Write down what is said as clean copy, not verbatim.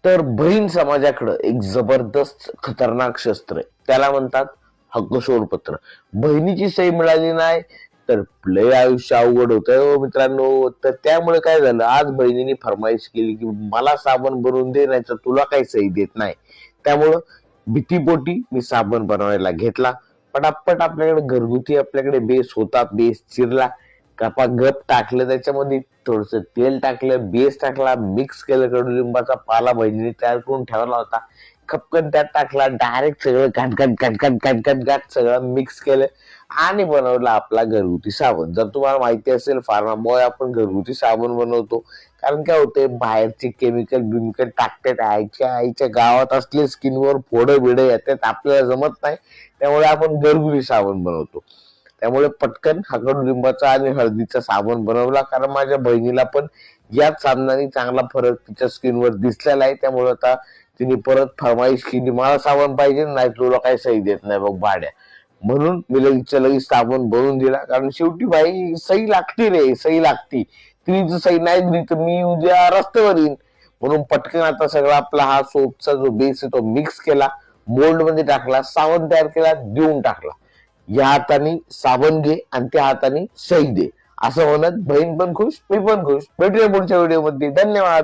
तर बहीण समाजाकडे एक जबरदस्त खतरनाक शस्त्र आहे, त्याला म्हणतात हक्कसोड पत्र. बहिणीची सही मिळाली नाही तर लय आयुष्य अवघड होतं हो मित्रांनो. तर त्यामुळे काय झालं, आज बहिणीने फरमाईश केली की मला साबण बनवून दे, नाही तर तुला काही सही देत नाही. त्यामुळं भीतीपोटी मी साबण बनवायला घेतला. पटापट आपल्याकडे घरगुती आपल्याकडे बेस होता, बेस चिरला, कपा गप टाकलं, त्याच्यामध्ये थोडस तेल टाकलं, बेस टाकला, मिक्स केलं, कडुलिंबाचा पाला बहिणीने तयार करून ठेवला होता, खपकन त्यात टाकला, डायरेक्ट सगळं घाट सगळं मिक्स केलं आणि बनवला आपला घरगुती साबण. जर तुम्हाला माहिती असेल, फार्माबॉय आपण घरगुती साबण बनवतो. कारण काय होते, बाहेरचे केमिकल बिमिकल टाकतात, आईच्या गावात असले स्किनवर फोडं बिडं येतात, आपल्याला जमत नाही. त्यामुळे आपण घरगुती साबण बनवतो. त्यामुळे पटकन हा कडुलिंबाचा आणि हळदीचा साबण बनवला, कारण माझ्या बहिणीला पण याच साबणाने चांगला फरक तिच्या स्किनवर दिसलेला आहे. त्यामुळे आता तिने परत फरमाईश केली, मला साबण पाहिजे, नाही तुला काही सही देत नाही बघ भाड्या. म्हणून मी लगेच साबण बनवून दिला, कारण शेवटी बाई सही लागती रे, सही लागती. तिने जर सही नाही दिली तर मी उद्या रस्त्यावर येईन. म्हणून पटकन आता सगळा आपला हा सोपचा जो बेस आहे तो मिक्स केला, मोल्ड मध्ये टाकला, साबण तयार केला, देऊन टाकला. या हाताने साबण घे आणि त्या हाताने सही दे, असं म्हणत बहीण पण खुश, मी पण खुश. भेटूया पुढच्या व्हिडिओमध्ये. धन्यवाद.